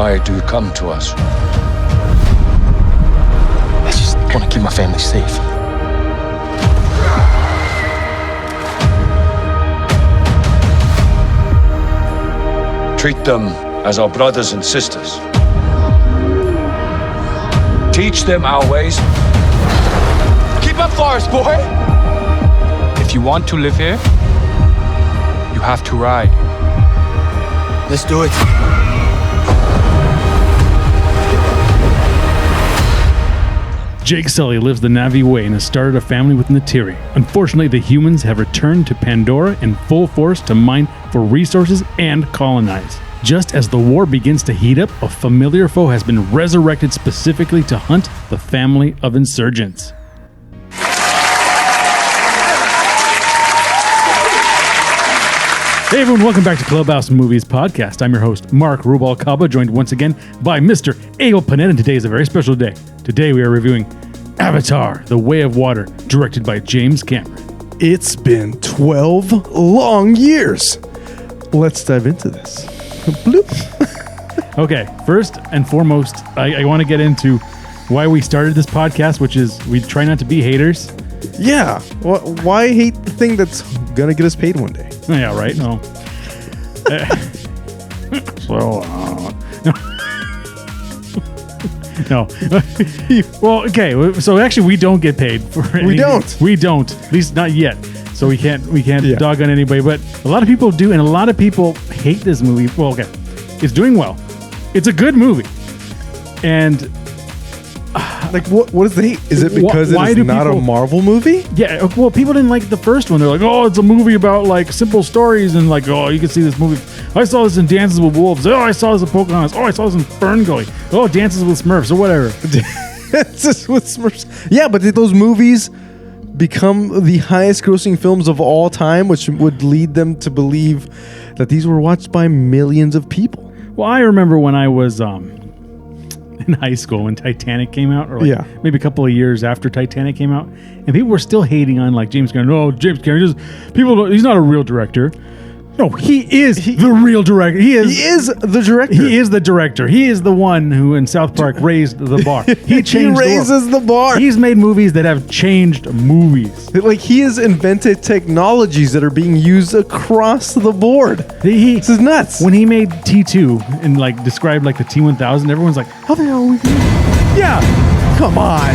Why do you come to us? I just want to keep my family safe. Treat them as our brothers and sisters. Teach them our ways. Keep up, Forest Boy! If you want to live here, you have to ride. Let's do it. Jake Sully lives the Na'vi way and has started a family with Natiri. Unfortunately, the humans have returned to Pandora in full force to mine for resources and colonize. Just as the war begins to heat up, a familiar foe has been resurrected specifically to hunt the family of insurgents. Hey everyone, welcome back to Clubhouse Movies Podcast. I'm your host, Marc Rubalcaba, joined once again by Mr. Abel Pineda, and today is a very special day. Today we are reviewing Avatar, The Way of Water, directed by James Cameron. It's been 12 long years. Let's dive into this. Bloop. Okay, first and foremost, I want to get into why we started this podcast, which is we try not to be haters. Yeah. Why hate the thing that's going to get us paid one day? Yeah, right? No. No. Well, okay. So actually, we don't get paid for anything. We don't. We don't. At least not yet. So we can't dog on anybody. But a lot of people do, and a lot of people hate this movie. Well, okay, it's doing well. It's a good movie, and like what is the hate? Is it because why it is not a Marvel movie? Yeah. Well, people didn't like the first one. They're like, oh, it's a movie about like simple stories, and like, oh, you can see this movie. I saw this in Dances with Wolves. Oh, I saw this in Pocahontas. Oh, I saw this in Ferngully. Oh, Dances with Smurfs or whatever. Dances with Smurfs. Yeah, but did those movies become the highest grossing films of all time, which would lead them to believe that these were watched by millions of people? Well, I remember when I was in high school when Titanic came out, or like maybe a couple of years after Titanic came out, and people were still hating on like James Cameron. Oh, James Cameron, he's not a real director. No, he is the real director. He is the director. He is the director. He is the one who in South Park raised the bar. He raises the bar. He's made movies that have changed movies. Like he has invented technologies that are being used across the board. This is nuts. When he made T2 and like described like the T1000, everyone's like, how the hell are we gonna? Yeah, come on.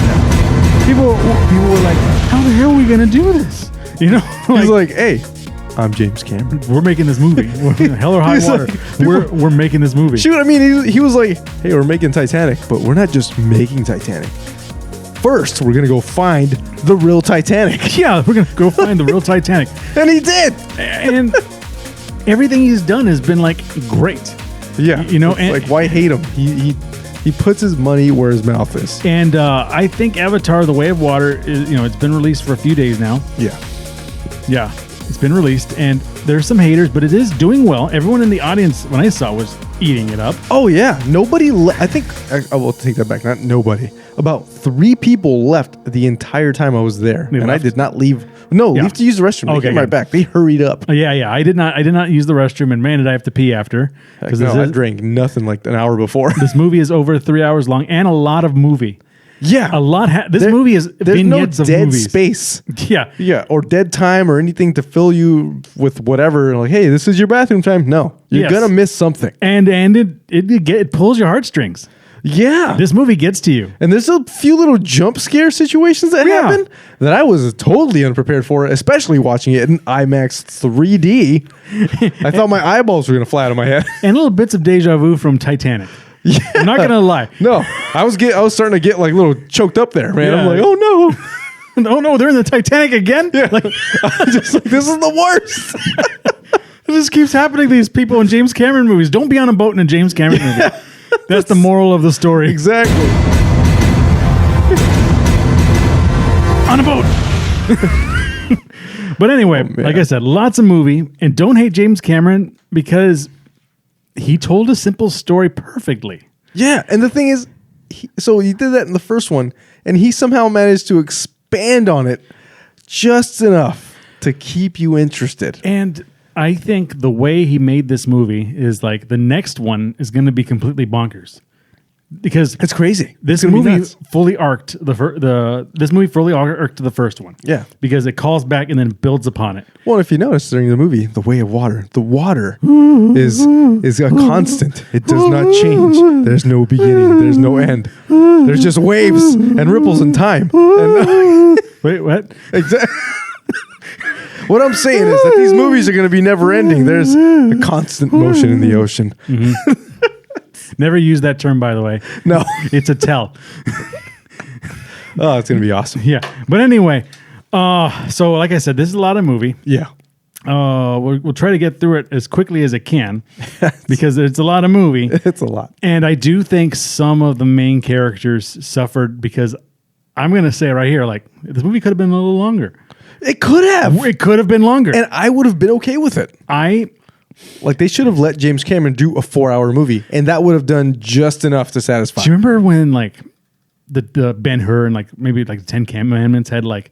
People were like, how the hell are we gonna do this? You know, he's like, hey, I'm James Cameron. We're making this movie. Hell or high water. Like, we're making this movie. Shoot, I mean, he was like, hey, we're making Titanic, but we're not just making Titanic. First, we're going to go find the real Titanic. Yeah, we're going to go find the real Titanic. And he did. And everything he's done has been like great. Yeah. You know, and, like why hate him? He puts his money where his mouth is. And I think Avatar: The Way of Water is, it's been released for a few days now. Yeah. Yeah. It's been released, and there's some haters, but it is doing well. Everyone in the audience, when I saw, was eating it up. Oh, yeah. Nobody I think, I will take that back. Not nobody. About 3 people left the entire time I was there. They and left? I did not leave. No, leave to use the restroom. They came right back. They hurried up. Yeah. I did not use the restroom, and man, did I have to pee after. Because I drank nothing like an hour before. This movie is over 3 hours long, and a lot of movie. Yeah, a lot. This movie is vignettes no of dead movies. Space. Yeah, or dead time or anything to fill you with whatever. Like, hey, this is your bathroom time. No, you're gonna miss something. And it pulls your heartstrings. Yeah, this movie gets to you. And there's a few little jump scare situations that happen that I was totally unprepared for, especially watching it in IMAX 3D. I thought my eyeballs were gonna fly out of my head. And little bits of deja vu from Titanic. Yeah. I'm not gonna lie. No, I was starting to get like a little choked up there, man. Yeah. I'm like, oh no, oh no, they're in the Titanic again. Yeah, like, I'm just like, this is the worst. It just keeps happening to these people in James Cameron movies. Don't be on a boat in a James Cameron movie. That's the moral of the story. Exactly. On a boat. But anyway, like I said, lots of movie, and don't hate James Cameron because he told a simple story perfectly. Yeah, and the thing is, so he did that in the first one, and he somehow managed to expand on it just enough to keep you interested. And I think the way he made this movie is like the next one is going to be completely bonkers. Because It's crazy. this It's gonna be movie nuts. fully arced this movie fully arced to the first one. Yeah. Because it calls back and then builds upon it. Well, if you notice during the movie, The Way of Water, the water is a constant. It does not change. There's no beginning. There's no end. There's just waves and ripples in time. And, Wait, what? exactly. What I'm saying is that these movies are going to be never ending. There's a constant motion in the ocean. Never use that term, by the way. No. It's a tell. Oh, it's going to be awesome. Yeah. But anyway, so like I said, this is a lot of movie. Yeah. We'll try to get through it as quickly as it can because it's a lot of movie. It's a lot. And I do think some of the main characters suffered because I'm going to say right here, like, this movie could have been a little longer. It could have. It could have been longer. And I would have been okay with it. Like, they should have let James Cameron do a 4-hour movie, and that would have done just enough to satisfy. Do you remember when, like, the Ben-Hur and, like, maybe, like, the Ten Commandments had, like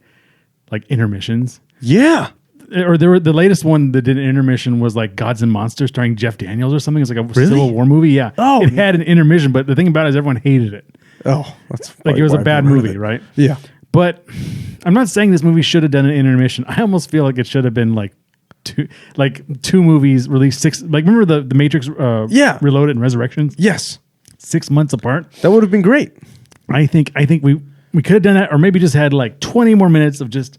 intermissions? Yeah. Or the latest one that did an intermission was, like, Gods and Monsters starring Jeff Daniels or something. It's like a Really? Civil War movie. Yeah. Oh. It had an intermission, but the thing about it is everyone hated it. Oh, that's Like, probably it was why a I've bad never heard of movie, it. right? Yeah. But I'm not saying this movie should have done an intermission. I almost feel like it should have been like two movies released like remember the Matrix Reloaded and Resurrections? Yes. 6 months apart. That would have been great. I think we could have done that, or maybe just had like 20 more minutes of just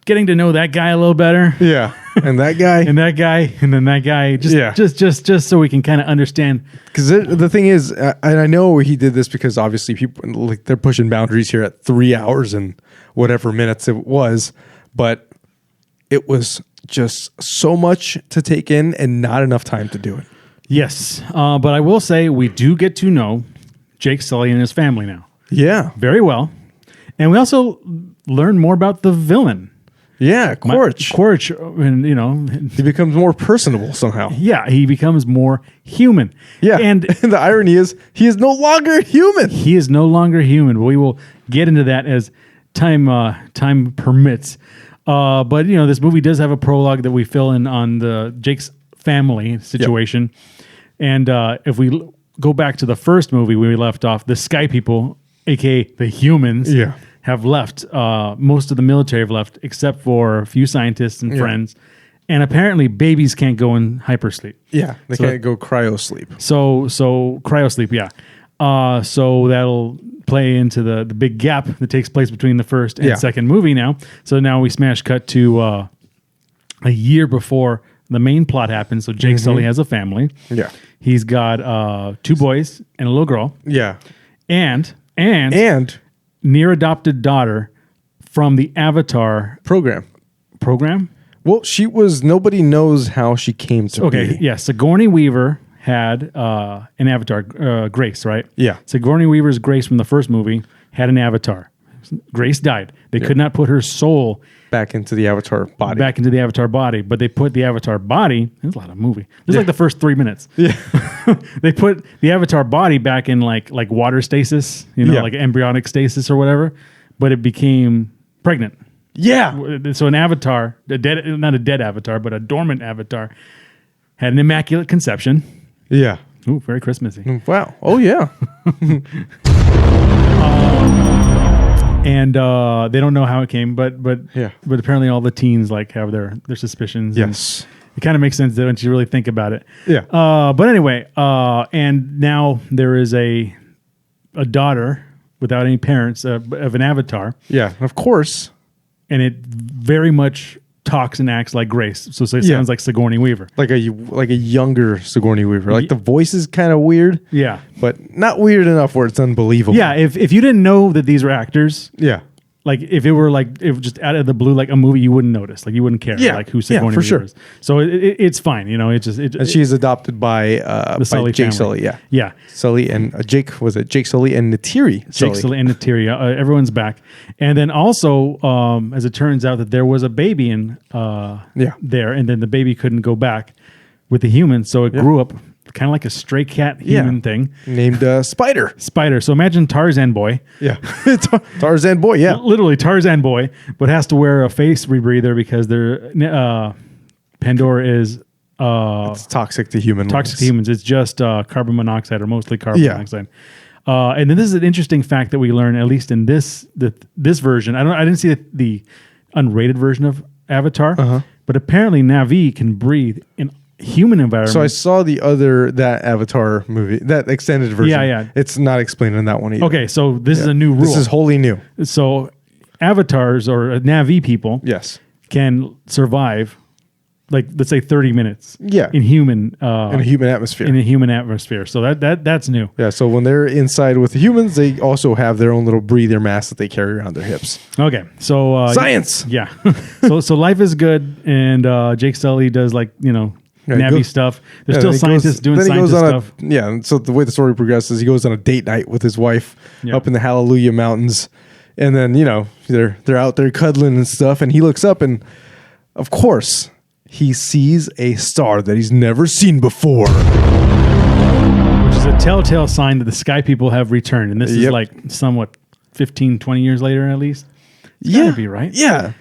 getting to know that guy a little better. Yeah. And that guy. And that guy, and then that guy, just so we can kind of understand. Because the thing is, and I know he did this because obviously people, like, they're pushing boundaries here at 3 hours and whatever minutes it was, but it was just so much to take in and not enough time to do it. Yes, but I will say we do get to know Jake Sully and his family now Yeah. very well, and we also learn more about the villain. Yeah. Quaritch, and He becomes more personable somehow. yeah, he becomes more human. Yeah. and the irony is he is no longer human. he is no longer human. We will get into that as time permits. But this movie does have a prologue that we fill in on the Jake's family situation. And if we go back to the first movie where we left off, the Sky People, aka the humans, have left. Most of the military have left, except for a few scientists and friends. And apparently, babies can't go in hypersleep. Yeah. They can't go cryo sleep. So cryosleep, yeah. So that'll play into the big gap that takes place between the first and second movie now. So now we smash cut to a year before the main plot happens. So Jake Sully has a family. Yeah. He's got 2 boys and a little girl. Yeah. And near adopted daughter from the Avatar program. Well, nobody knows how she came to be. Yeah. Sigourney Weaver had an avatar, Grace, right? Yeah. Sigourney Weaver's Grace from the first movie had an avatar. Grace died. They could not put her soul back into the avatar body. But they put the avatar body. There's a lot of movie. This is like the first 3 minutes. Yeah. They put the avatar body back in like water stasis, like embryonic stasis or whatever. But it became pregnant. Yeah. So an avatar, not a dead avatar, but a dormant avatar, had an immaculate conception. Yeah. Ooh, very Christmassy. Wow. Oh, yeah. And they don't know how it came, but apparently all the teens have their suspicions. Yes. It kind of makes sense once you really think about it. Yeah. But anyway, and now there is a daughter without any parents of an avatar. Yeah, of course. And it very much talks and acts like Grace. So it sounds like Sigourney Weaver. Like a younger Sigourney Weaver. Like the voice is kind of weird. Yeah. But not weird enough where it's unbelievable. Yeah, if you didn't know that these were actors. Yeah. Like if it were just out of the blue, like a movie, you wouldn't notice. Like you wouldn't care. Yeah. Like who Sigourney Weaver is. So it's fine. And she's adopted by Sully Jake family. Sully. Yeah. Yeah. Sully and Jake, was it Jake Sully and Neytiri Sully? Jake Sully and Neytiri. Everyone's back. And then also, as it turns out, that there was a baby in there, and then the baby couldn't go back with the human, so it grew up kind of like a stray cat human thing. Named Spider. So imagine Tarzan boy. Yeah. Tarzan boy, yeah. Literally Tarzan boy, but has to wear a face rebreather because they're Pandora is It's toxic to human toxic lungs. to humans. It's just carbon monoxide, or mostly carbon Yeah. monoxide. And then this is an interesting fact that we learn, at least in this version. I didn't see the unrated version of Avatar, but apparently Na'vi can breathe in human environment. So I saw that Avatar movie, that extended version. Yeah. It's not explained in that one either. Okay, so this is a new rule. This is wholly new. So avatars or Na'vi people Yes. can survive, like, let's say 30 minutes Yeah. in human In a human atmosphere. in a human atmosphere. So that's new. Yeah, so when they're inside with the humans, they also have their own little breather mask that they carry around their hips. Okay, so Science! Yeah. so life is good, and Jake Sully does, like, Yeah, Na'vi goes- stuff. There's Yeah, still then he scientists goes- doing then he goes scientist on stuff. and so the way the story progresses, he goes on a date night with his wife Yeah. up in the Hallelujah Mountains. And then, they're out there cuddling and stuff. And he looks up and, of course, he sees a star that he's never seen before. Which is a telltale sign that the sky people have returned. And this is Yep. like somewhat 15, 20 years later at least. It's gotta be, right? Yeah.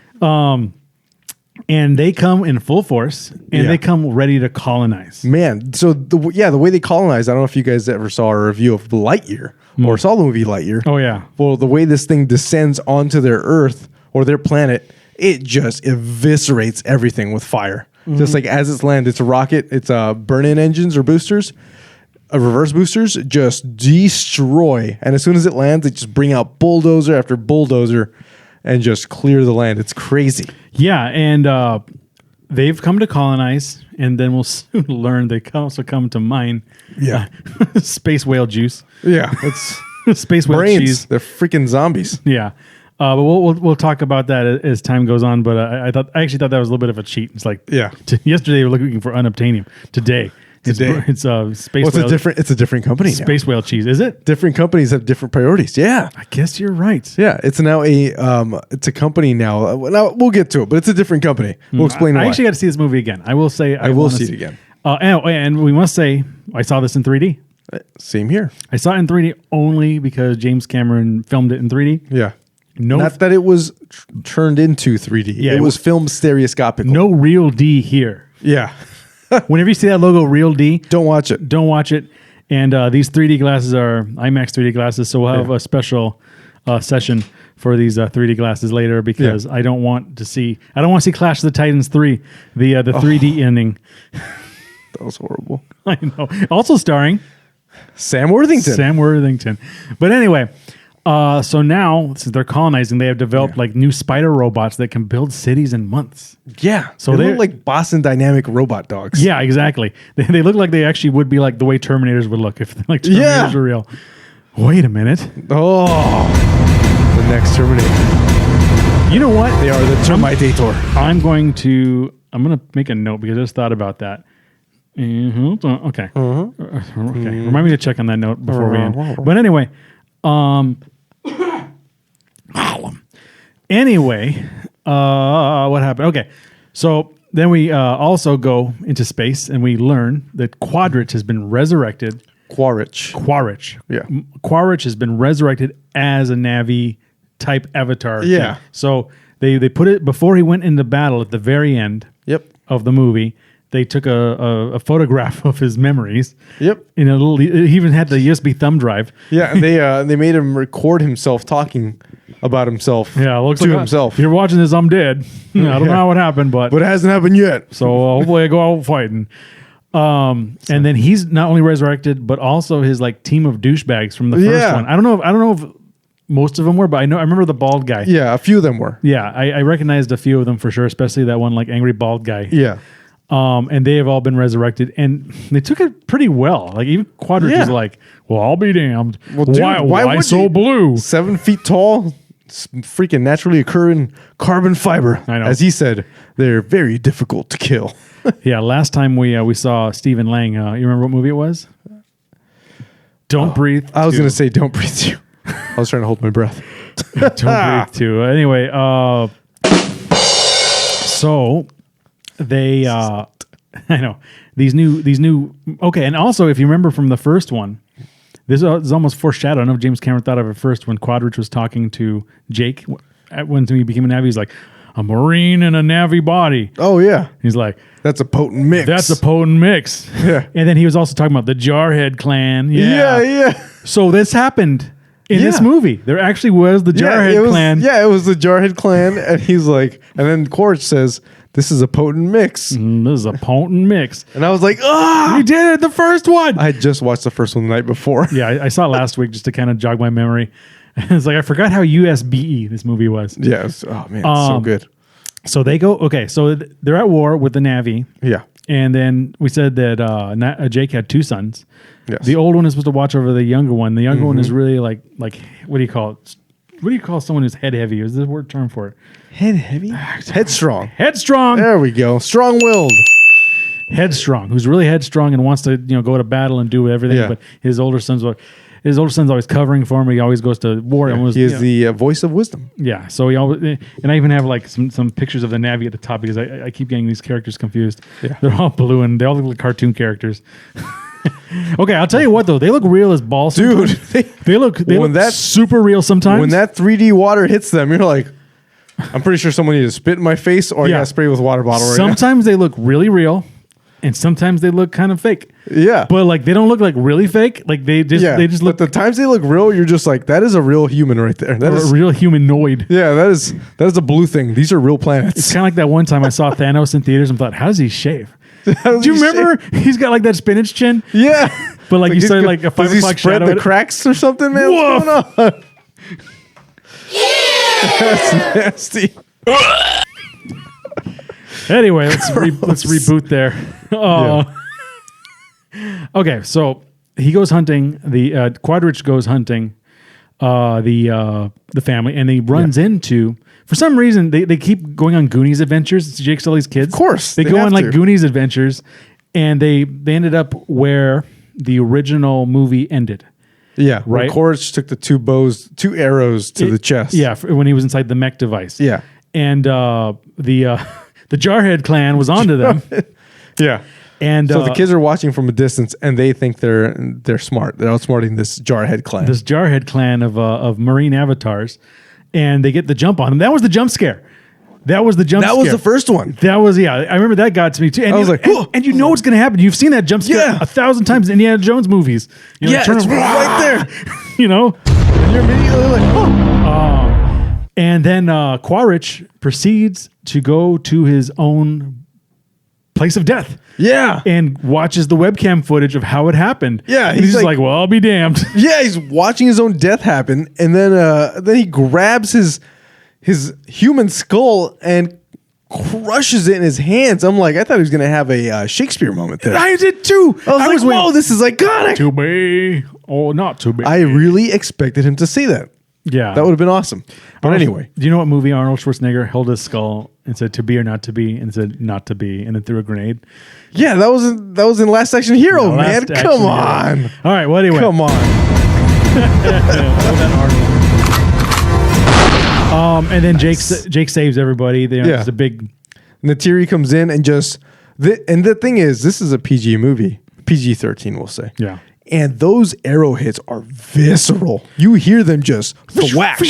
And they come in full force, and Yeah. they come ready to colonize. Man, so the way they colonize, I don't know if you guys ever saw a review of Lightyear or saw the movie Lightyear. Oh, yeah. Well, the way this thing descends onto their Earth or their planet, it just eviscerates everything with fire. Just like as it's landed, it's a rocket, it's burn-in engines or boosters, reverse boosters, just destroy. And as soon as it lands, they just bring out bulldozer after bulldozer and just clear the land. It's crazy. Yeah, and they've come to colonize, and then we'll soon learn they also come to mine space whale juice. Yeah, it's Space whale brains. cheese. They're freaking zombies. Yeah. But we'll talk about that as time goes on. But I actually thought that was a little bit of a cheat. It's like Yeah. Yesterday they were looking for unobtainium. Today it's space Well, whale. it's a different company now. Space whale cheese. Is it? Different companies have different priorities. Yeah. I guess you're right. Yeah, it's now it's a company now. Now we'll get to it, but it's a different company. We'll explain I why. actually got to see this movie again. I will say I will wanna see it again. And we must say I saw this in 3D. Same here. I saw it in 3D only because James Cameron filmed it in 3D. Yeah. No, Not that it was turned into 3D. Yeah, it was filmed stereoscopical. no real D here. Yeah. Whenever you see that logo, real D, Don't watch it. don't watch it. And these 3D glasses are IMAX 3D glasses, so we'll have a special session for these 3D glasses later because I don't want to see Clash of the Titans 3, the 3D ending. That was horrible. I know. Also starring Sam Worthington. Sam Worthington. But anyway, so now since they're colonizing, they have developed like new spider robots that can build cities in months. Yeah. So So they they're- look like Boston Dynamic robot dogs. Yeah, exactly. They look like they actually would be like the way Terminators would look if like Terminators Yeah. were real. Wait a minute. Oh. The next Terminator. You know what? They are the Terminator. I'm going to make a note because I just thought about that. Okay. Okay. Remind me to check on that note before we end. But anyway, what happened? Okay. So then we also go into space and we learn that Quadrich has been resurrected. Quaritch. Yeah. Quaritch has been resurrected as a Na'vi type avatar. Yeah. thing. So they put it before he went into battle at the very end Yep. of the movie. They took a photograph of his memories. Yep. In a little, he even had the USB thumb drive. Yeah, and they made him record himself talking about himself. Yeah, it looks to like himself. If you're watching this, I'm dead. I don't know what happened, but But it hasn't happened yet. so hopefully I go out fighting. And then he's not only resurrected, but also his like team of douchebags from the first Yeah. one. I don't know if most of them were, but I remember the bald guy. Yeah, a few of them were. Yeah, I recognized a few of them for sure, especially that one like angry bald guy. Yeah. And they have all been resurrected, and they took it pretty well. Like even Quadrich Yeah. is like, "Well, I'll be damned. Well, dude, why would so you? blue?" 7 feet tall, freaking naturally occurring carbon fiber. I know. As he said, they're very difficult to kill. Yeah, last time we saw Stephen Lang. You remember what movie it was? Don't breathe. I was 2. going to say, don't breathe too. I was trying to hold my breath. Don't breathe 2. Anyway, so they I know these new okay, and also if you remember from the first one, this is almost foreshadowed. I don't know if James Cameron thought of it first when Quadrich was talking to Jake when he became a Na'vi. He's like, a Marine in a Navy body. Oh yeah, He's like, that's a potent mix. that's a potent mix. Yeah. And then he was also talking about the Jarhead clan. Yeah. So this happened in this movie. There actually was the Jarhead clan. Yeah, it was the Jarhead clan, and he's like, and then Quaritch says, "This is a potent mix," This is a potent mix. and I was like, "Ah!" We did it, the first one. I had just watched the first one the night before. Yeah, I saw it last week just to kind of jog my memory. It's like I forgot how USBE this movie was. Yeah. Oh man, it's so good. So they go, okay, so they're at war with the Navy. Yeah. And then we said that Jake had 2 sons. Yes. The old one is supposed to watch over the younger one. The younger one is really like what do you call it? What do you call someone who's head heavy? Is there a word term for it? Head heavy? Headstrong. Headstrong. There we go. Strong-willed. Headstrong, who's really headstrong and wants to go to battle and do everything. Yeah. But his older son's always covering for him. He always goes to war. And He is the voice of wisdom. yeah. So he always, and I even have like some pictures of the Navy at the top because I keep getting these characters confused. Yeah. They're all blue and they all look like cartoon characters. Okay, I'll tell you what though, they look real as balls. Dude, They look super real sometimes. when that 3D water hits them, you're like, I'm pretty sure someone needed to spit in my face or I got sprayed with a water bottle right sometimes they look really real, and sometimes they look kind of fake. now. Yeah. But like they don't look like really fake. Like they just look But the times they look real, you're just like, that is a real human right there. That is a real humanoid. Yeah, that is a blue thing. These are real planets. It's kind of like that one time I saw Thanos in theaters and thought, how does he shave? Do you remember? He's got like that spinach chin. Yeah. But like you he's saw got- like a 5 does he o'clock spread shadow. the cracks or something, man? Woof. What's going on? That's nasty. Anyway, let's reboot there. Okay, so he goes hunting. The Quadrich goes hunting the family, and he runs into. For some reason, they keep going on Goonies adventures. It's Jake Sully's kids. Of course, they they go have on like to. Goonies adventures, and they ended up where the original movie ended. Yeah, Right. Quaritch took the 2 arrows to the chest. Yeah, when he was inside the mech device. Yeah. And the Jarhead clan was onto them. Yeah. And So the kids are watching from a distance, and they think they're smart. They're outsmarting this Jarhead clan. this Jarhead clan of Marine avatars, and they get the jump on them. That was the jump scare. That was the jump that scare. was the first one. That was, yeah. I remember that got to me too. And I was like, and you know what's going to happen. You've seen that jump scare Yeah. 1,000 times in Indiana Jones movies. You Yeah, turn it's around, right there. You know? And you're immediately like, oh. And then Quaritch proceeds to go to his own place of death. Yeah. And watches the webcam footage of how it happened. Yeah, And he's he's just like- like, well, I'll be damned. Yeah, he's watching his own death happen, and then he grabs his human skull and crushes it in his hands. I'm like, I thought he was gonna have a Shakespeare moment there. I did too. I was like, whoa, this is iconic. To be or not to be. I really expected him to say that. Yeah. That would have been awesome. But anyway, Do you know what movie Arnold Schwarzenegger held his skull and said to be or not to be and said not to be and then threw a grenade? yeah, that was in Last Action Hero, No, man. Last Action Come Hero. on. All right, well, anyway. Come on. And then Jake saves everybody. Yeah. It's a big... Natiri comes in and and the thing is, this is a PG movie. PG-13, we'll say. Yeah. And those arrow hits are visceral. You hear them just thwack.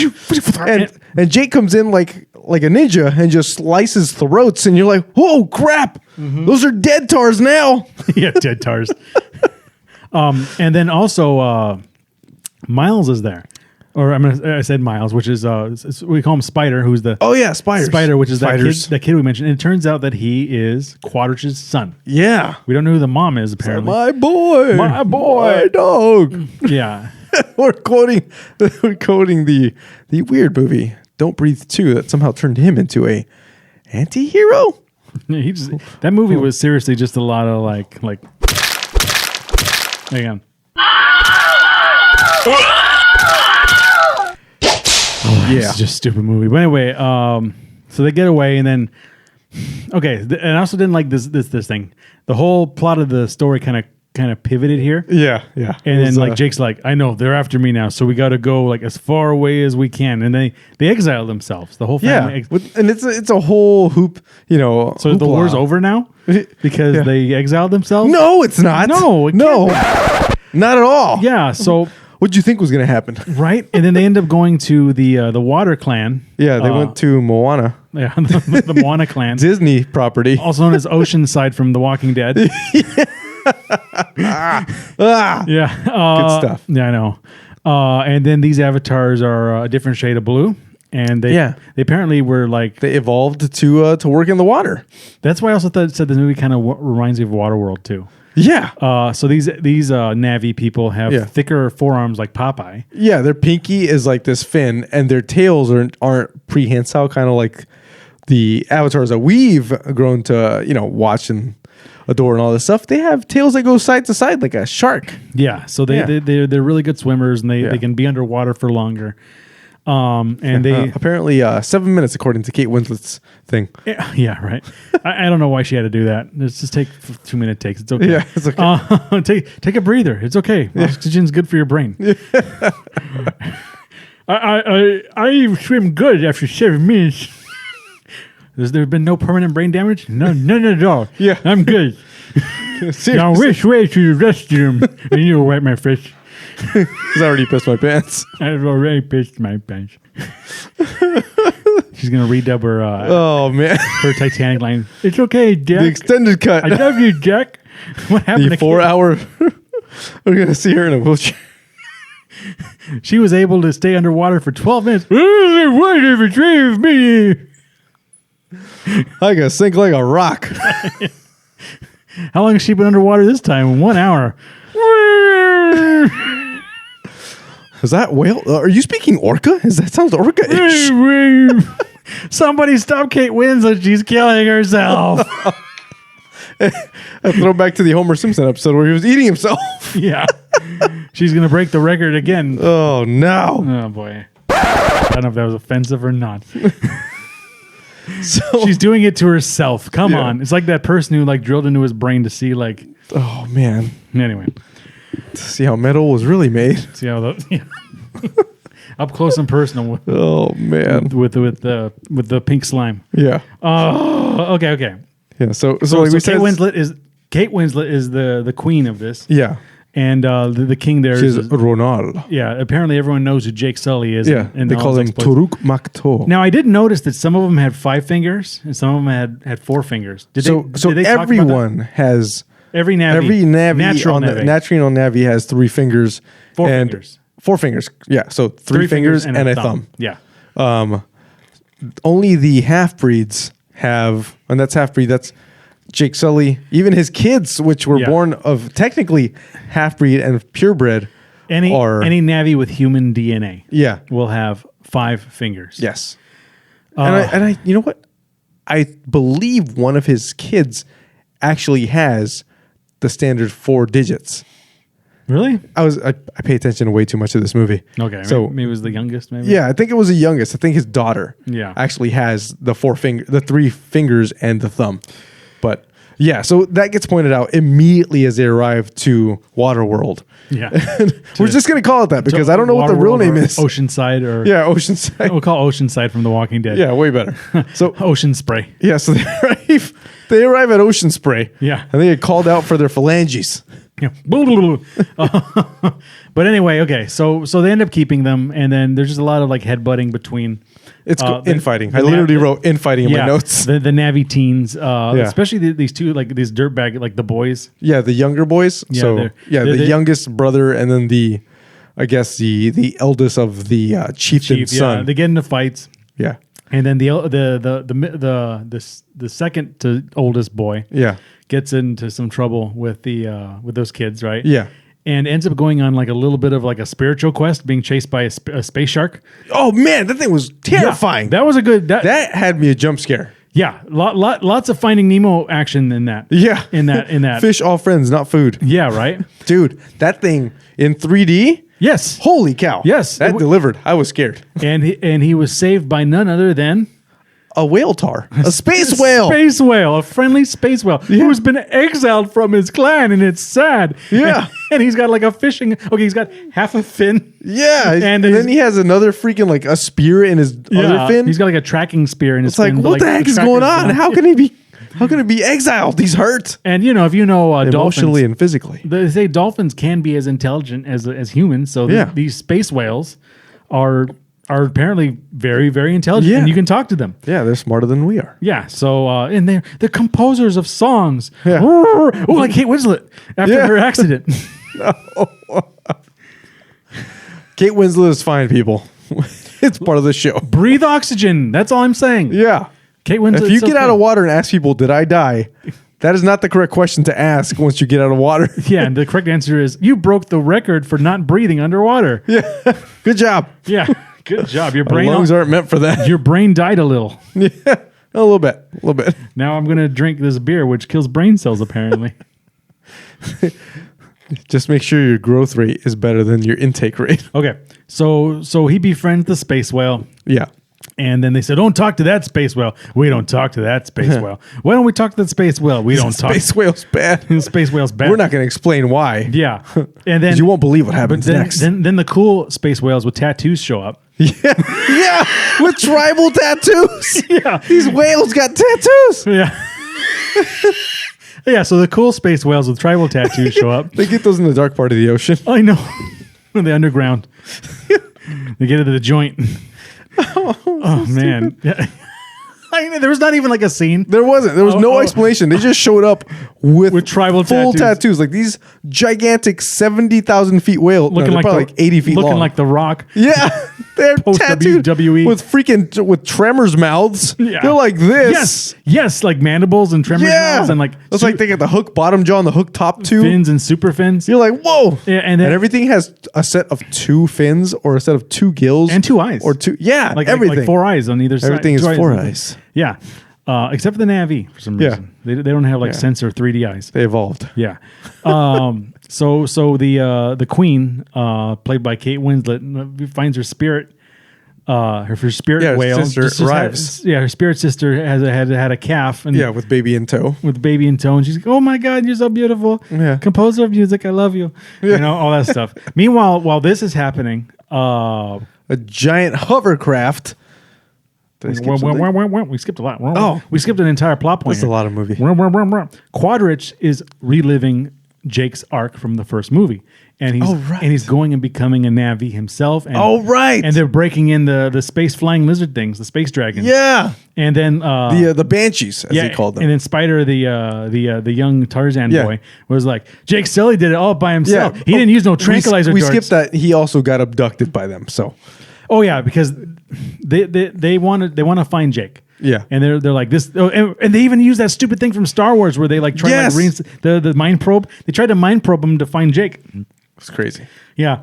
And Jake comes in like a ninja and just slices throats, and you're like, "Oh crap! Those are dead tars now." Yeah, dead tars. And then also Miles is there. Or I said Miles, which is we call him Spider, who's the Oh yeah, spiders. Spider, which is spiders. that kid we mentioned. And it turns out that he is Quadrich's son. Yeah, We don't know who the mom is apparently. my boy, My boy. my dog. Yeah. We're quoting the weird movie Don't Breathe 2 that somehow turned him into a anti-hero. That movie was seriously just a lot of like hang on. Yeah, It's just a stupid movie. But anyway, so they get away and then and I also didn't like this thing. The whole plot of the story kind of pivoted here. yeah. And then like Jake's like, I know they're after me now, so we got to go like as far away as we can. And they exile themselves. The whole family. and it's a whole hoop. So the hoopla. war's over now because Yeah. they exiled themselves. No, it's not. No, it no, can't not at all. Yeah. So What'd you think was going to happen? Right? And then they end up going to the Water Clan. Yeah, they went to Moana. Yeah, the Moana clan. Disney property. Also known as Oceanside from The Walking Dead. Ah, Yeah. good stuff. Yeah, I know. And then these avatars are a different shade of blue. And they apparently were like... They evolved to work in the water. That's why I also said the movie kind of reminds me of Waterworld too. Yeah. So these Na'vi people have thicker forearms like Popeye. Yeah, their pinky is like this fin, and their tails aren't prehensile, kind of like the avatars that we've grown to, watch and adore and all this stuff. They have tails that go side to side like a shark. Yeah, so they're really good swimmers, and they can be underwater for longer. And they apparently 7 minutes according to Kate Winslet's thing. Yeah, right. I don't know why she had to do that. Let's just take 2-minute takes. It's okay. Yeah, it's okay. Take a breather. It's okay. Oxygen's good for your brain. I swim good after 7 minutes. Has there been no permanent brain damage? No, none at all. Yeah, I'm good. Now which way to the restroom? And you wipe my face. He's already pissed my pants. I've already pissed my pants. She's gonna redub her. Oh man, her Titanic line. It's okay, Jack. The extended cut. I love you, Jack. What happened? The 4 hour. We're gonna see her in a wheelchair. She was able to stay underwater for 12 minutes. What if it retrieve me? I gotta sink like a rock. How long has she been underwater this time? 1 hour. Is that whale? Are you speaking orca? That sounds orca-ish. Somebody stop Kate Winslet. She's killing herself. I throw back to the Homer Simpson episode where he was eating himself. Yeah. She's going to break the record again. Oh, no. Oh, boy. I don't know if that was offensive or not. So she's doing it to herself. Come on. It's like that person who like drilled into his brain to see like... Oh, man. Anyway. To see how metal was really made. See how up close and personal. Oh man, with the pink slime. Yeah. Oh, okay. Yeah. So like we said, Kate Winslet is the queen of this. Yeah. And the king there is Ronald. Yeah. Apparently, everyone knows who Jake Sully is. Yeah. And they call him Turuk Makto. Now, I did notice that some of them had 5 fingers and some of them had 4 fingers. Did they everyone has. Every Na'vi natural Na'vi has 3 fingers. 4 fingers. 4 fingers. Yeah. So 3 fingers and a thumb. Yeah. Only the half-breeds have, and that's half-breed, that's Jake Sully, even his kids, which were born of technically half-breed and purebred. Any Na'vi with human DNA will have 5 fingers. Yes. And I you know what? I believe one of his kids actually has the standard 4 digits. Really? I pay attention to way too much of this movie. Okay. So maybe it was the youngest, maybe? Yeah, I think it was the youngest. I think his daughter actually has the 3 fingers and the thumb. But yeah, so that gets pointed out immediately as they arrive to Waterworld. Yeah. We're just going to call it that because I don't know what the real name is. Oceanside or... Yeah, Oceanside. We'll call Oceanside from The Walking Dead. Yeah, way better. So Ocean Spray. Yeah, so they arrive at Ocean Spray. Yeah. And they get called out for their phalanges. Yeah. But anyway, okay. So they end up keeping them, and then there's just a lot of like headbutting between... It's infighting. I literally wrote infighting in my notes. The Na'vi teens, especially these two, like these dirtbag, like the boys. Yeah, the younger boys. Yeah, the youngest brother, and then the eldest of the chieftain's son. They get into fights. Yeah, and then the second to oldest boy. Gets into some trouble with those kids, right? Yeah. And ends up going on like a little bit of like a spiritual quest, being chased by a space shark. Oh man, that thing was terrifying. Yeah, that was a good. That had me a jump scare. Yeah, lots of Finding Nemo action in that. Yeah, in that. Fish all friends, not food. Yeah, right, dude. That thing in 3D. Yes. Holy cow. Yes, that delivered. I was scared. And he was saved by none other than a whale tar, a space whale, a friendly space whale who's been exiled from his clan, and it's sad. Yeah, and he's got like a fishing. Okay, he's got half a fin. Yeah, and then he has another freaking like a spear in his other fin. He's got like a tracking spear in his fin. It's like, what the heck is going on? How can he be? How can it be exiled? He's hurt And if you know emotionally dolphins, and physically. they say dolphins can be as intelligent as humans. So Yeah. these space whales are apparently very, very intelligent, Yeah. and you can talk to them. Yeah, they're smarter than we are. Yeah. So and they're composers of songs. Yeah. Oh, like Kate Winslet after Yeah. her accident. Kate Winslet is fine, people. It's part of the show. Breathe oxygen. That's all I'm saying. Yeah. Kate Winslet. If you get out of water and ask people, did I die? That is not the correct question to ask once you get out of water. Yeah, and the correct answer is you broke the record for not breathing underwater. Yeah. Good job. Yeah, good job. Your Our brain lungs aren't meant for that. your brain died a little. Yeah. A little bit. Now I'm gonna drink this beer, which kills brain cells. Apparently, Just make sure your growth rate is better than your intake rate. okay. So he befriends the space whale, Yeah. and then they said, "Don't talk to that space whale." We don't talk to that space whale. Why don't we talk to the space whale? We don't talk. Space whale's bad. The space whale's bad. We're not going to explain why. Yeah, and then You won't believe what happens then, next. Then the cool space whales with tattoos show up. Yeah. With tribal tattoos. Yeah, These whales got tattoos. yeah. Yeah, so the cool space whales with tribal tattoos show up. They get those in the dark part of the ocean. I know. In the underground. They get into the joint. Oh man. Yeah. I mean, there was not even like a scene. There wasn't. There was no explanation. They just showed up with tribal full tattoos. Like these gigantic 70,000 feet whale. Looking like probably like 80 feet looking long. like The Rock. Yeah. They're Post tattooed WWE. with tremors mouths. Yeah. They're like this. Yes, like mandibles and tremors mouths and like it's like they got the hook bottom jaw and the hook top two. fins and super fins. You're like, whoa. Yeah, and then- everything has a set of 2 fins or a set of 2 gills. And 2 eyes. Or 2. Yeah. Like everything. like 4 eyes on either side. Everything is 2 4 on- eyes. Yeah. Except for the Navi for some Yeah. reason. They don't have like Yeah. sensor 3D eyes. They evolved. Yeah. So the queen, played by Kate Winslet, finds her spirit, her spirit Yeah, her whale. sister arrives. Her spirit sister had a calf, and Yeah, with baby in tow. with baby in tow, and she's like, "Oh my God, you're so beautiful, Yeah. composer of music, I love you." You know, all that stuff. Meanwhile, while this is happening, A giant hovercraft. Did I skip something? we skipped a lot. Oh. We skipped an entire plot point. That's a here. lot of movie. Quadrich is reliving Jake's arc from the first movie, and he's going and becoming a Navi himself. And, right. And they're breaking in the space flying lizard things, the space dragons. Yeah. And then The Banshees, as they called them. And then Spider, the young Tarzan Yeah. boy, was like, Jake Sully did it all by himself. Yeah. He didn't use no tranquilizer We darts. skipped that. He also got abducted by them. So Oh yeah, because they want to find Jake. Yeah. And they're like this, and they even use that stupid thing from Star Wars where they like try Yes. to like the mind probe. They tried to mind probe him to find Jake. it's crazy. Yeah.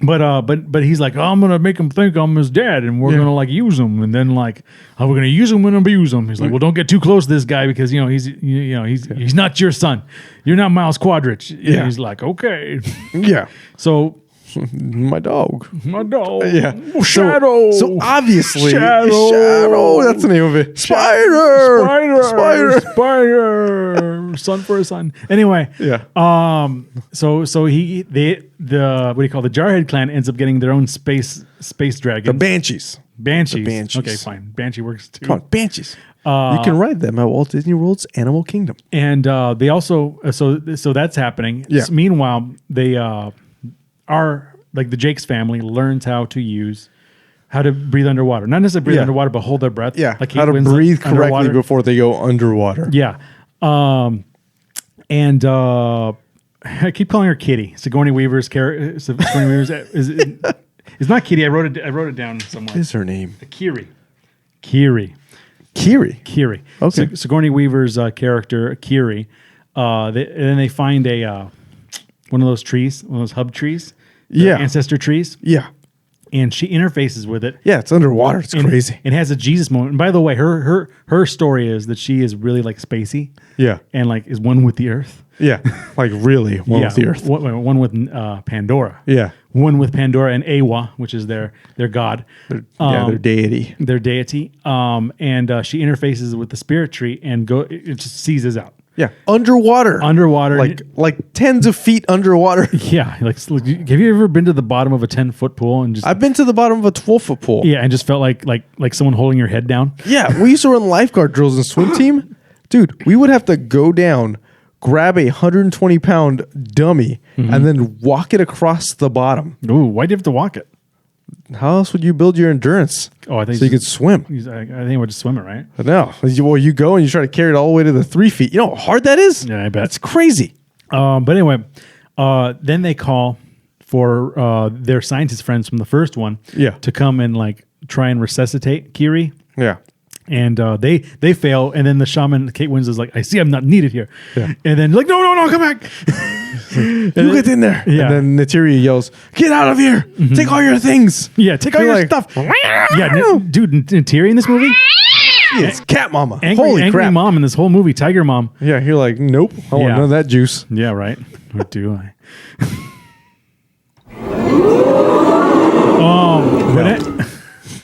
But he's like, oh, I'm gonna make him think I'm his dad, and we're gonna like use him, and then like, oh, we're gonna use him and abuse him. He's like, well, don't get too close to this guy because he's not your son. You're not Miles Quadrich. And Yeah. he's like, okay. Yeah. So My dog. my dog. Yeah. Shadow. So obviously, Shadow. That's the name of it. Spider. Spider. Son for a son. Anyway. Yeah. So the what do you call the Jarhead clan ends up getting their own space dragon. The Banshees. Banshees. The Banshees. Okay, fine. Banshee works too. Come on, Banshees. You can ride them at Walt Disney World's Animal Kingdom. And they also so that's happening. Yeah. Meanwhile, they are like the Jake's family learns how to breathe underwater. Not necessarily breathe Yeah. underwater, but hold their breath. Yeah. Like how Kate to Winslet breathe correctly underwater. before they go underwater. Yeah. And I keep calling her Kitty. Sigourney Weaver's character. Sigourney Weaver's it's not Kitty. I wrote it down somewhere. What is her name? Kiri. Okay. Sigourney Weaver's character, Kiri. And then they find one of those trees, one of those hub trees. Yeah. Ancestor trees. Yeah. And she interfaces with it. Yeah, it's underwater. It's crazy. And has a Jesus moment. And by the way, her story is that she is really like spacey. Yeah. And like is one with the earth. Yeah. Like really, one with the earth. One with Pandora. Yeah. One with Pandora and Awa, which is their god. Their deity. Their deity. And she interfaces with the spirit tree and it just seizes out. Yeah. Underwater. Like tens of feet underwater. Yeah. Like, have you ever been to the bottom of a 10-foot pool and just I've been to the bottom of a 12-foot pool. and just felt like someone holding your head down? Yeah. We used to run lifeguard drills and swim team. Dude, we would have to go down, grab a 120-pound dummy, and then walk it across the bottom. Ooh, why do you have to walk it? How else would you build your endurance? Oh, I think so you could swim. I think we're just swimming, right? No. Well, you go and you try to carry it all the way to the 3 feet. You know how hard that is? Yeah, I bet. It's crazy. But anyway, then they call for their scientist friends from the first one to come and like try and resuscitate Kiri. Yeah. And they fail, and then the shaman Kate Winslet is like, "I see, I'm not needed here." Yeah. And then like, no, come back! You get in there. Yeah. And then Neytiri yells, "Get out of here! Take all your things!" Yeah, take all your stuff. Yeah, dude, Neytiri in this movie, It's cat mama. angry crap! mom in this whole movie, tiger mom. Yeah, you're like, nope. I want none of that juice. Yeah, right. What do I?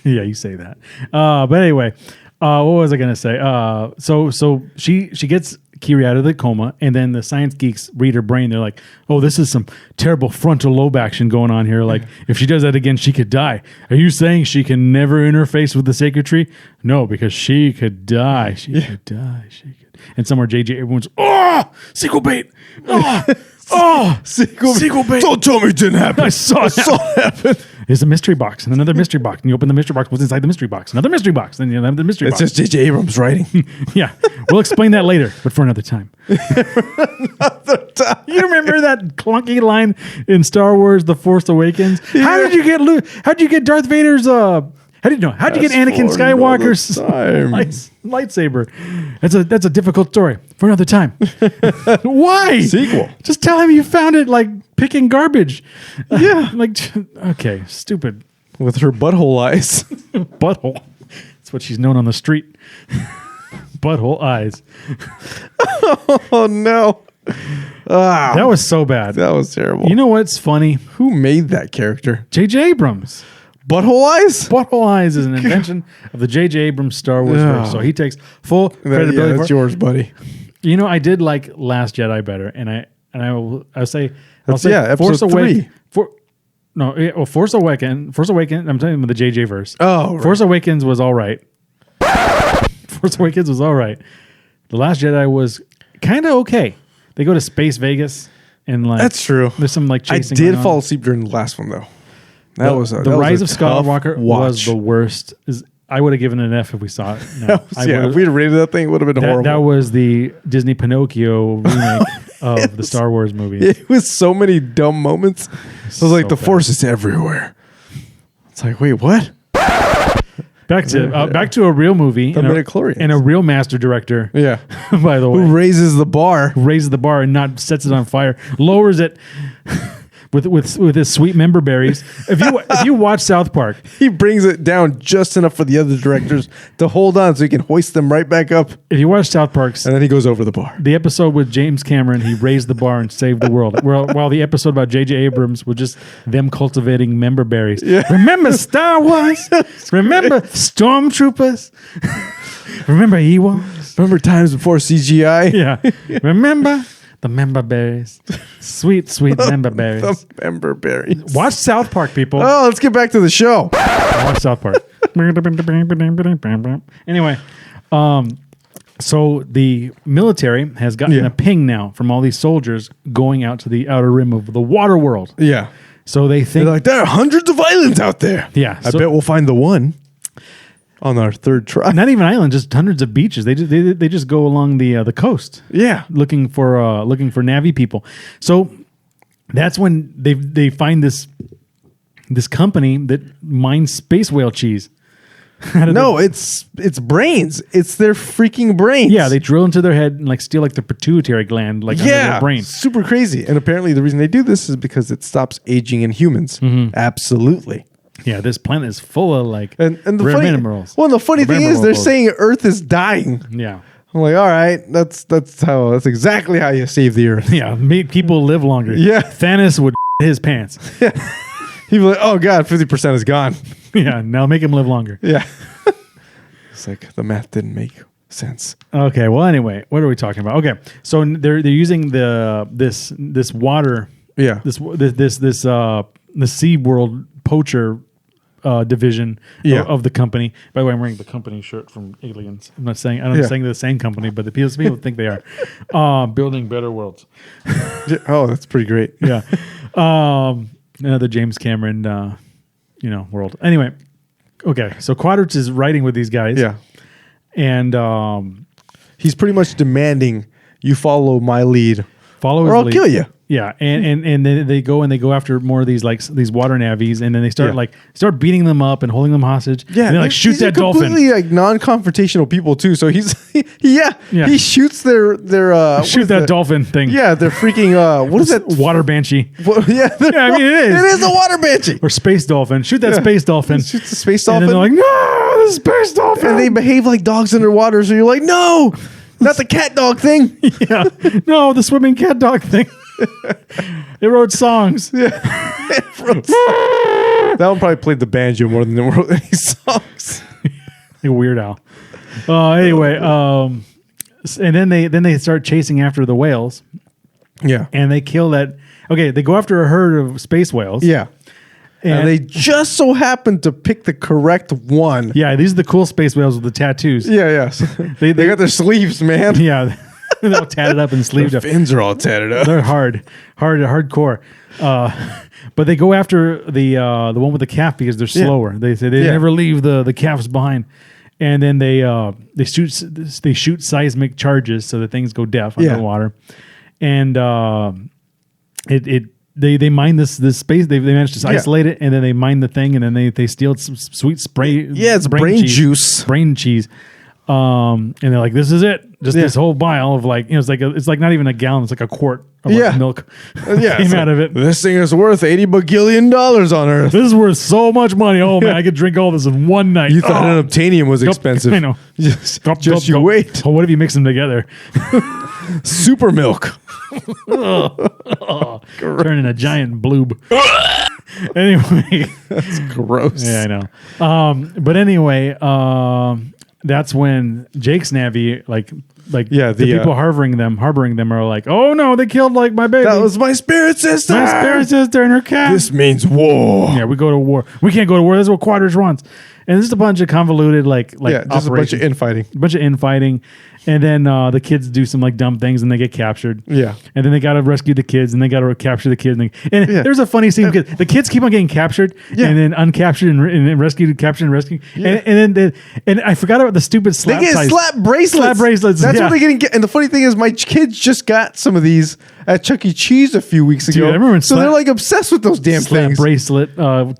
Yeah, you say that. But anyway, what was I gonna say? So she gets Kiri out of the coma, and then the science geeks read her brain. They're like, "Oh, this is some terrible frontal lobe action going on here. Like, if she does that again, she could die. Are you saying she can never interface with the sacred tree? No, because she could die. She could die. She could." And somewhere J.J. Abrams, sequel bait. Sequel bait. Don't tell me it didn't happen. I saw it happen. There's a mystery box and another mystery box. And you open the mystery box, what's inside the mystery box? Another mystery box. Then you have the mystery It's box. just J.J. Abrams writing. Yeah. We'll explain that later, but for another time. You remember that clunky line in Star Wars The Force Awakens? Yeah. How'd you get Darth Vader's how'd you get Anakin Skywalker's lightsaber? That's a difficult story for another time. Why? Sequel. Just tell him you found it like picking garbage. Yeah. Okay, stupid. With her butthole eyes. Butthole. That's what she's known on the street. Butthole eyes. Oh no. That was so bad. That was terrible. You know what's funny? Who made that character? J.J. Abrams. Butthole eyes? Butthole eyes is an invention of the J.J. Abrams Star Wars verse. So he takes full credibility. That's yours, buddy. You know, I did like Last Jedi better, and I'll say episode 3. Force Awakens. I'm talking about the J.J. verse. Oh, right. Force Awakens was all right. Force Awakens was all right. The Last Jedi was kind of okay. They go to Space Vegas, and like that's true. There's some like I chasing. did fall asleep during the last one though. The Rise of Skywalker was the worst. I would have given it an F if we saw it. No, if we'd rated that thing, it would have been horrible. That was the Disney Pinocchio remake of the Star Wars movie. It was so many dumb moments. I was like, the Force is everywhere. It's like, wait, what? Back to a real movie. The Midichlorians. And a real master director. Yeah. By the way. Who raises the bar. And not sets it on fire. Lowers it with his sweet member berries. If you watch South Park. He brings it down just enough for the other directors to hold on so he can hoist them right back up. If you watch South Park. And then he goes over the bar. The episode with James Cameron, he raised the bar and saved the world. While the episode about J.J. Abrams was just them cultivating member berries. Yeah. Remember Star Wars? Remember Stormtroopers? Remember Ewoks? Remember times before CGI? Yeah. Remember the member berries? Sweet member berries. The member berries. Watch South Park, people. Oh, let's get back to the show. Watch South Park. Anyway, so the military has gotten a ping now from all these soldiers going out to the outer rim of the water world. Yeah. So they think... They're like, there are hundreds of islands out there. Yeah. I bet we'll find the one on our third try. Not even islands, just hundreds of beaches. They just go along the coast. Yeah. Looking for Na'vi people. So that's when they find this company that mines space whale cheese. No, it's brains. It's their freaking brains. Yeah, they drill into their head and like steal like the pituitary gland, like under their brain. Super crazy. And apparently the reason they do this is because it stops aging in humans. Mm-hmm. Absolutely. Yeah, this planet is full of like and the rare funny minerals. Well, the funny thing is they're saying Earth is dying. Yeah. I'm like, all right, that's exactly how you save the Earth. Yeah, make people live longer. Yeah. Thanos would his pants. Yeah. He'd be like, oh God, 50% is gone. Yeah, now make him live longer. Yeah. It's like the math didn't make sense. Okay, well anyway, what are we talking about? Okay. So they're using this water. Yeah. This the Sea World poacher division Yeah. of the company. By the way, I'm wearing the company shirt from Aliens. I'm not saying I'm saying the same company, but the people think they are building better worlds. Oh, that's pretty great. Yeah, another James Cameron, world. Anyway, okay, so Quadrich is writing with these guys. Yeah. And He's pretty much demanding you follow my lead, follow his or I'll lead. kill you. Yeah, and then they go after more of these these water navies, and then they start beating them up and holding them hostage. Yeah, and they're like, shoot these are that dolphin. completely like non-confrontational people too. So he shoots their Shoot that dolphin thing. Yeah, they're freaking what is that? Water banshee Well, yeah, I mean, it is. It is a water banshee. or space dolphin. Shoot that space dolphin. Shoots the space And dolphin. then they're like, no, the space dolphin. and they behave like dogs underwater. So you're like, no, not the cat dog thing. yeah, no, the swimming cat dog thing. They wrote songs. That one probably played the banjo more than they wrote any songs. Like Weird Al. Anyway, and then they start chasing after the whales, Yeah, and they kill that. Okay, they go after a herd of space whales. yeah. And they just so happen to pick the correct one. Yeah, these are the cool space whales with the tattoos. Yeah, yeah. So they got their sleeves, man. Yeah, they're all tatted up and sleeved Their up. fins are all tatted up. They're hardcore. But they go after the one with the calf because they're slower. They say they never leave the calves behind, and then they shoot seismic charges so that things go deaf underwater, and They mine this space. They managed to isolate it, and then they mine the thing, and then they steal some sweet spray. Yeah, it's brain juice. Brain cheese. And they're like, "This is it. Just this whole vial of it's like not even a gallon. It's like a quart of milk. Came out of it. This thing is worth $80 bagillion on Earth. This is worth so much money. Oh man, I could drink all this in one night. You thought unobtainium was expensive. I know. Just you wait. Oh, what if you mix them together? Super milk. Turning a giant bloob. Anyway, That's gross. yeah, I know. But anyway, that's when Jake's Navy, the people harboring them are like, oh no, they killed like my baby. That was my spirit sister. my spirit sister and her cat. This means war. Yeah, we go to war. We can't go to war. That's what Quadrich wants. And this is a bunch of convoluted Just a bunch of infighting. And then the kids do some dumb things and they get captured. Yeah. And then they got to rescue the kids and they got to capture the kids. And there's a funny scene because the kids keep on getting captured and then uncaptured and rescued, captured and rescued. Yeah. And I forgot about the stupid slap They get ties. slap bracelets. Slap bracelets. That's what they're getting. And the funny thing is, my kids just got some of these at Chuck E. Cheese a few weeks ago. I remember so they're like obsessed with those damn slap things. bracelet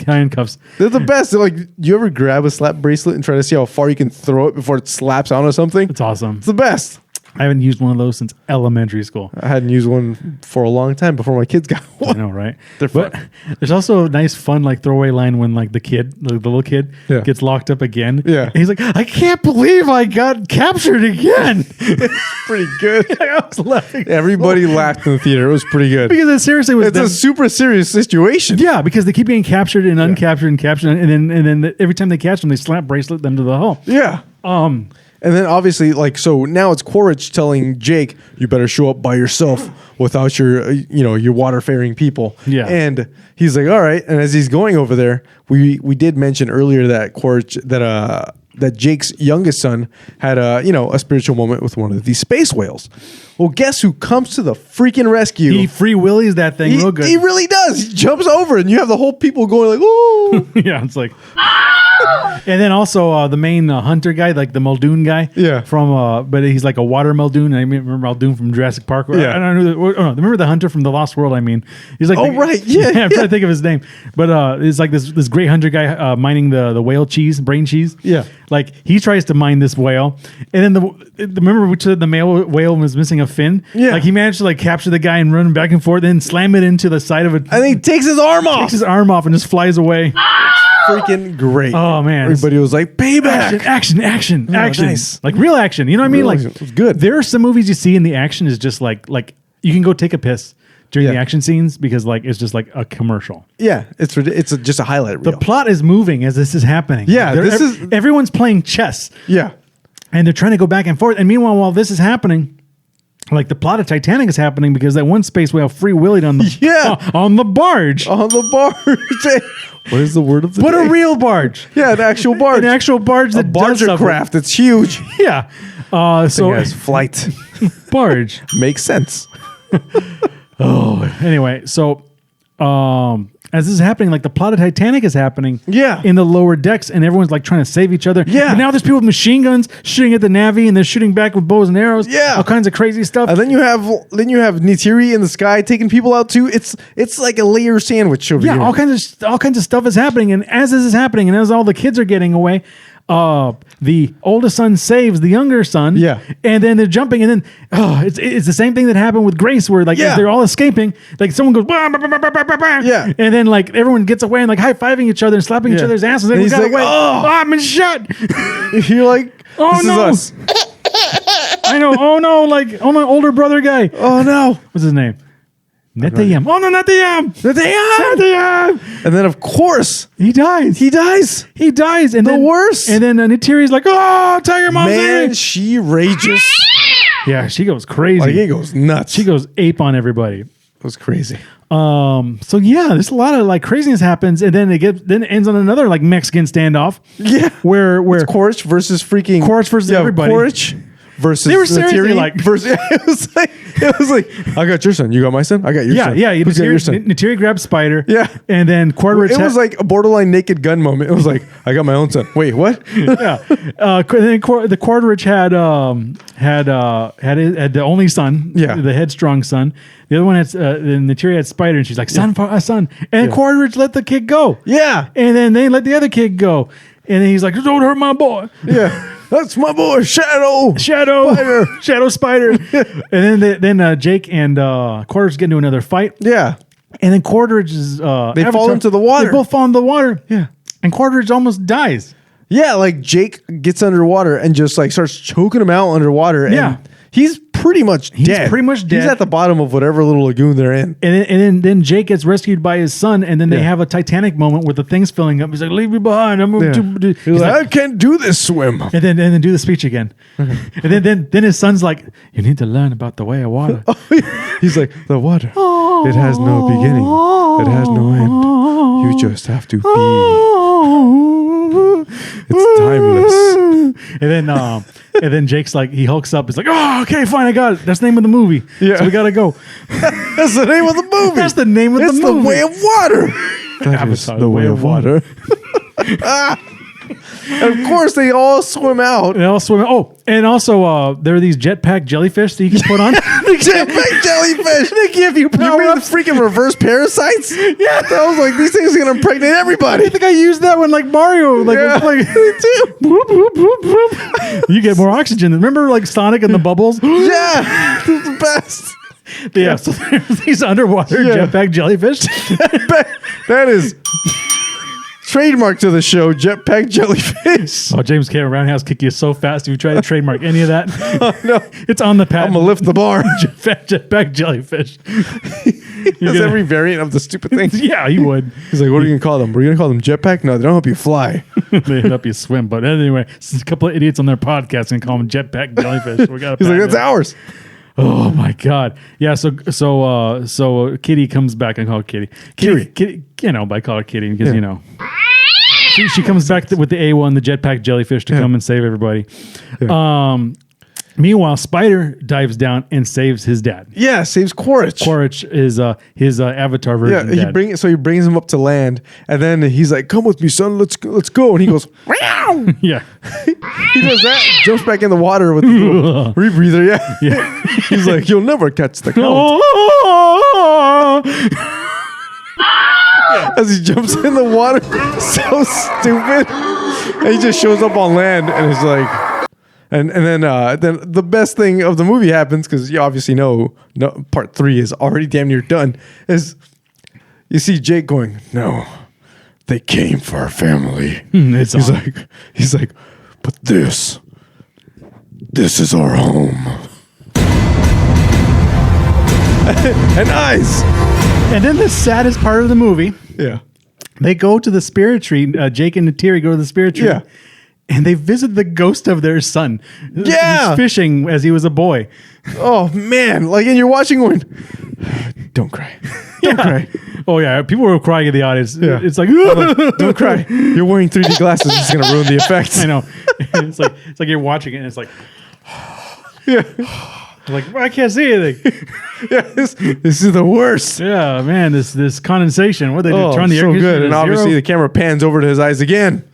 handcuffs. They're the best. They're like, do you ever grab a slap bracelet and try to see how far you can throw it before it slaps onto something? It's awesome. It's the best. I haven't used one of those since elementary school. I hadn't used one for a long time before my kids got one. I know, right? They're but fun. There's also a nice, fun, throwaway line when the little kid gets locked up again. Yeah. And he's like, I can't believe I got captured again. Pretty good. I was laughing. Everybody laughed in the theater. It was pretty good. Because it seriously was It's a super serious situation. yeah, because they keep getting captured and uncaptured and captured, and then every time they catch them, they slap bracelet them to the hull. Yeah. And then obviously, so now it's Quaritch telling Jake, you better show up by yourself without your, your water-faring people. Yeah. And he's like, all right. And as he's going over there, we did mention earlier that Quaritch, that Jake's youngest son had a spiritual moment with one of these space whales. Well, guess who comes to the freaking rescue? He free willies that thing real good. He really does. He jumps over and you have the whole people going like, ooh. Yeah, it's like... And then also the main hunter guy, the Muldoon guy. Yeah. But he's like a water Muldoon. I remember Muldoon from Jurassic Park. Yeah. I don't know. Remember the hunter from The Lost World? He's like, right. Yeah. I'm trying to think of his name. But it's like this great hunter guy mining the whale cheese, brain cheese. Yeah. Like he tries to mine this whale, and then remember we said the male whale was missing a fin. Yeah. Like he managed to capture the guy and run back and forth, then slam it into the side of it. And he takes his arm off. Takes his arm off and just flies away. Freaking great. Oh man. Everybody was like, payback. Action. Nice. Like real action. You know what I mean? Real action. It was good. There are some movies you see in the action is just like you can go take a piss during the action scenes because it's just like a commercial. Yeah, it's just a highlight reel. The plot is moving as this is happening. Yeah, everyone's playing chess. Yeah. And they're trying to go back and forth. And meanwhile, while this is happening, like the plot of Titanic is happening because that one space whale free willied on the on the barge. On the barge. What is the word of the But day? a real barge. Yeah, an actual barge. An actual barge that does barger something. craft. It's huge. Yeah. So Yes, flight. barge. Makes sense. Anyway, so as this is happening, like the plot of Titanic is happening Yeah. in the lower decks, and everyone's like trying to save each other. Yeah. But now there's people with machine guns shooting at the Navy, and they're shooting back with bows and arrows. Yeah. All kinds of crazy stuff. And then you have Neytiri in the sky taking people out too. It's like a layer sandwich over Yeah, here. all kinds of stuff is happening, and as this is happening, and as all the kids are getting away, the oldest son saves the younger son. Yeah. And then they're jumping, and then it's the same thing that happened with Grace, where like as they're all escaping, like someone goes bah, bah, bah, bah, bah, bah, bah, Yeah. and then like everyone gets away and like high-fiving each other and slapping each Yeah. other's asses, and And we he's got like, away. "Oh." I'm in shot. You're like, Oh, this no. is us. I know. Oh no, like my older brother guy. Oh no. What's his name? Netayam. Oh no, Netayam. Netayam. And then of course He dies. he dies. He dies, and The then worst. And then Neytiri's like, "Oh, Tiger Mom's Man, angry." she rages. Yeah, she goes crazy. Like it goes nuts. She goes ape on everybody. It was crazy. So yeah, there's a lot of like craziness happens, and then it ends on another like Mexican standoff. Yeah. where Quaritch versus freaking Quaritch versus everybody. Quaritch versus They were seriously Neytiri like- versus, it was like I got your son, you got my son, I got your son. yeah. Who's got your son? Neytiri grabs Spider. Yeah. and then Quaritch. It was like a borderline Naked Gun moment. It was like I got my own son. Wait, what? yeah. Then the Quaritch had the only son. Yeah. the headstrong son. The other one had Neytiri had Spider, and she's like, "Son, son." And Quaritch let the kid go. Yeah. And then they let the other kid go. And then he's like, "Don't hurt my boy." Yeah. That's my boy, Shadow. Shadow Spider. And then Jake and Quaritch get into another fight. Yeah. And then Quaritch is They fall into the water. They both fall into the water. Yeah. And Quaritch almost dies. Yeah, like Jake gets underwater and just like starts choking him out underwater. And Yeah. he's pretty much dead. pretty much dead. He's at the bottom of whatever little lagoon they're in. And then Jake gets rescued by his son, and then they Yeah. have a Titanic moment with the thing's filling up. He's like, "Leave me behind." Yeah. He's like, I can't do this swim. and then do the speech again. And then his son's like, "You need to learn about the way of water." He's like, the water. It has no beginning. It has no end. You just have to be. It's timeless. And then Jake's like, he hulks up. He's like, "Oh, okay, fine, I got it. That's the name of the movie. Yeah. So we gotta go." That's the name of the movie. That's the name of It's the the movie. way of water. That is Avatar, the way of water. And of course, they all swim out. And also, and also, there are these jetpack jellyfish that you can put on. Jetpack jellyfish. They give you You power mean the ups. freaking reverse parasites? Yeah. That was like, these things are going to impregnate everybody. I think I used that one like Mario. Like, Yeah, like me too. whoop, whoop, whoop, whoop. You get more oxygen. Remember like Sonic and the bubbles? Yeah. That's the best. Yeah. So there's these underwater Yeah. jetpack jellyfish. That is trademark to the show, jetpack jellyfish. Oh, James Cameron Roundhouse kick you so fast if you try to trademark any of that. No. It's on the I'm patent. going to lift the bar. jetpack jellyfish. That's every variant of the stupid thing. Yeah, you would. He's like, what are you going to call them? We're going to call them jetpack? No, they don't help you fly. They help you swim. But anyway, a couple of idiots on their podcast and call them jetpack jellyfish. We got. He's like, that's ours. Oh my god. Yeah. So Kitty comes back. I call her Kitty. Kitty. You know, but I call her Kitty because you know. She comes back with the A1, the jetpack jellyfish, to come and save everybody. Yeah. Meanwhile, Spider dives down and saves his dad. Yeah, saves Quaritch. Quaritch is his Avatar version. Yeah, dad. he brings him up to land, and then he's like, "Come with me, son. Let's go." And he goes, "Meow." Yeah. He does that, jumps back in the water with the little rebreather. Yeah. He's like, "You'll never catch the count." As he jumps in the water, so stupid. And he just shows up on land, and it's like, and then the best thing of the movie happens, because you obviously know part 3 is already damn near done. Is you see Jake going, "No, they came for our family." He's like, "But this is our home." And eyes. And then the saddest part of the movie, Yeah. they go to the spirit tree. Jake and Neytiri go to the spirit tree. Yeah. and they visit the ghost of their son. Yeah. He's fishing as he was a boy. Oh man, like, and you're watching going, don't cry. Don't cry. Oh yeah, people were crying in the audience. Yeah. It's like, Don't cry. You're wearing 3D glasses. It's going to ruin the effect. I know. It's like you're watching it and it's like, Yeah. like, well, I can't see anything. Yeah, this is the worst. Yeah, man, this condensation. What they do? Oh, Turn the air so conditioner good. to And obviously zero? the camera pans over to his eyes again.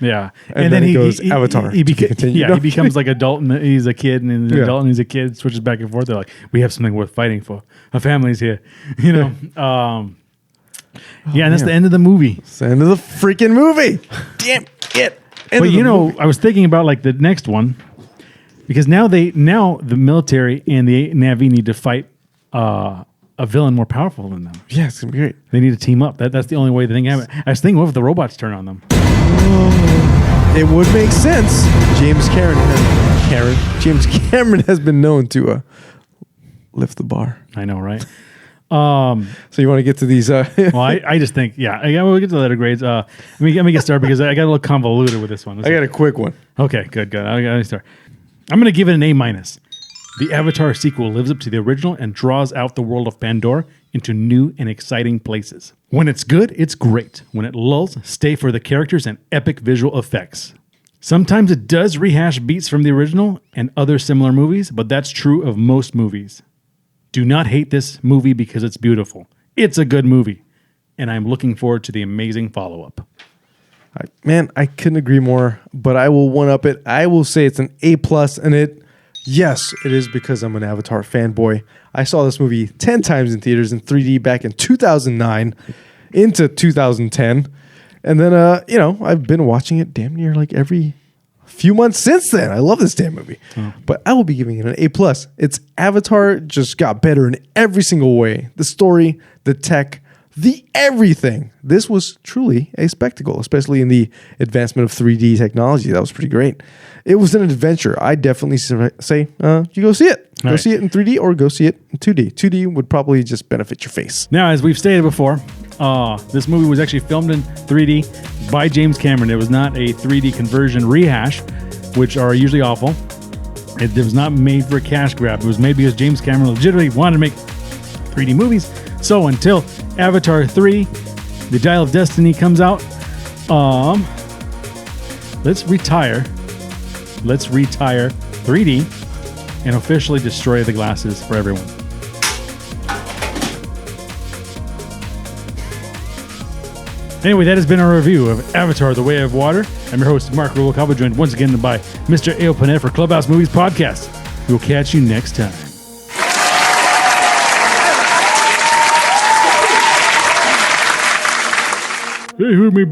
Yeah, And then he goes, Avatar, to be continued. Yeah, No, he becomes like adult and he's a kid, and then Yeah. adult and he's a kid. Switches back and forth. They're like, we have something worth fighting for. Our family's here, you know. Yeah, and that's the end of the movie. It's the end of the freaking movie. Damn it. End But of you the know, movie. I was thinking about like the next one, because now the military and the Na'vi need to fight a villain more powerful than them. Yeah, it's going to be great. They need to team up. That's the only way the thing happens. I was thinking, what if the robots turn on them? It would make sense. James Cameron has been known to lift the bar. I know, right? So you want to get to these? Well, I just think, we'll get to the letter grades. Let me get started because I got a little convoluted with this one. I got a quick one. Okay, good. I got to start. I'm going to give it an A-. The Avatar sequel lives up to the original and draws out the world of Pandora into new and exciting places. When it's good, it's great. When it lulls, stay for the characters and epic visual effects. Sometimes it does rehash beats from the original and other similar movies, but that's true of most movies. Do not hate this movie because it's beautiful. It's a good movie, and I'm looking forward to the amazing follow-up. Man, I couldn't agree more, but I will one-up it. I will say it's an A+, and yes, it is because I'm an Avatar fanboy. I saw this movie 10 times in theaters in 3D back in 2009 into 2010. And then, I've been watching it damn near like every few months since then. I love this damn movie. But I will be giving it an A+. It's Avatar just got better in every single way. The story, the tech, the everything. This was truly a spectacle, especially in the advancement of 3D technology. That was pretty great. It was an adventure. I definitely say you go see it. Go see it in 3D or go see it in 2D. 2D would probably just benefit your face. Now, as we've stated before, this movie was actually filmed in 3D by James Cameron. It was not a 3D conversion rehash, which are usually awful. It was not made for a cash grab. It was made because James Cameron legitimately wanted to make 3D movies. So until Avatar 3, The Dial of Destiny comes out, let's retire 3D and officially destroy the glasses for everyone. Anyway, that has been our review of Avatar: The Way of Water. I'm your host, Marc Rubalcaba, joined once again by Mr. Abel Pineda for Clubhouse Movies Podcast. We'll catch you next time. Hey, who made